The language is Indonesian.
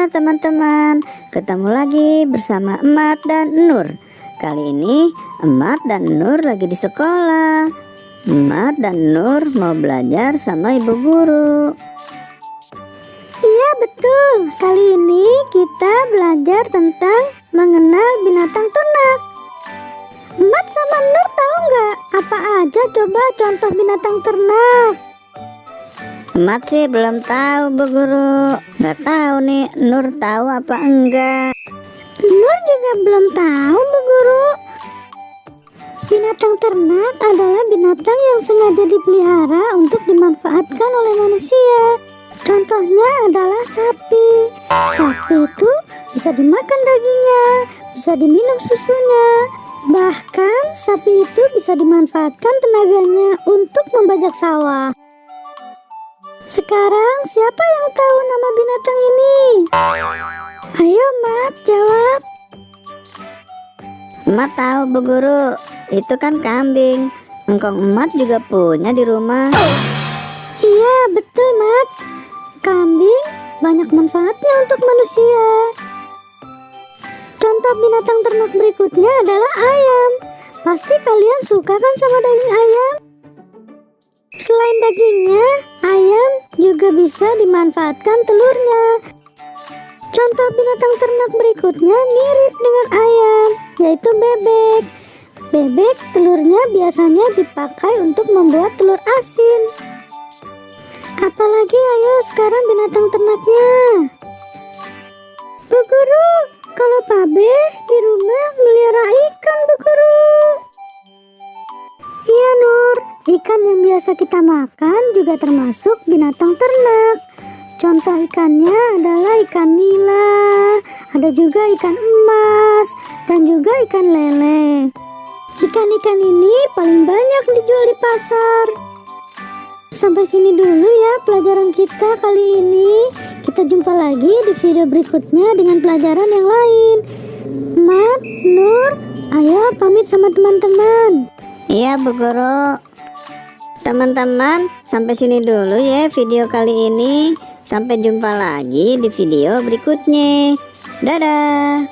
Halo teman-teman, ketemu lagi bersama Emat dan Nur. Kali ini Emat dan Nur lagi di sekolah. Emat dan Nur mau belajar sama ibu guru. Iya betul, kali ini kita belajar tentang mengenal binatang ternak. Emat sama Nur tahu nggak apa aja coba contoh binatang ternak? Emat sih belum tahu bu guru. Nggak tahu nih Nur tahu apa enggak. Nur juga belum tahu bu guru. Binatang ternak adalah binatang yang sengaja dipelihara untuk dimanfaatkan oleh manusia. Contohnya adalah sapi. Sapi itu bisa dimakan dagingnya, bisa diminum susunya. Bahkan sapi itu bisa dimanfaatkan tenaganya untuk membajak sawah. Sekarang siapa yang tahu nama binatang ini? Ayo Mat, jawab. Emat tahu bu guru, itu kan kambing. Engkong Emat juga punya di rumah. Iya betul Mat. Kambing banyak manfaatnya untuk manusia. Contoh binatang ternak berikutnya adalah ayam. Pasti kalian suka kan sama daging ayam? Selain dagingnya, ayam juga bisa dimanfaatkan telurnya. Contoh binatang ternak berikutnya mirip dengan ayam, yaitu bebek. Bebek telurnya biasanya dipakai untuk membuat telur asin. Apalagi ayo sekarang binatang ternaknya. Bu Guru, kalau Pabe di rumah melihara ikan Bu Guru. Iya Nur, ikan yang biasa kita makan juga termasuk binatang ternak. Contoh ikannya adalah ikan nila, ada juga ikan emas, dan juga ikan lele. Ikan-ikan ini paling banyak dijual di pasar. Sampai sini dulu ya pelajaran kita kali ini. Kita jumpa lagi di video berikutnya dengan pelajaran yang lain. Mat, Nur, ayo pamit sama teman-teman. Iya bu guru. Teman-teman, sampai sini dulu ya video kali ini. Sampai jumpa lagi di video berikutnya. Dadah.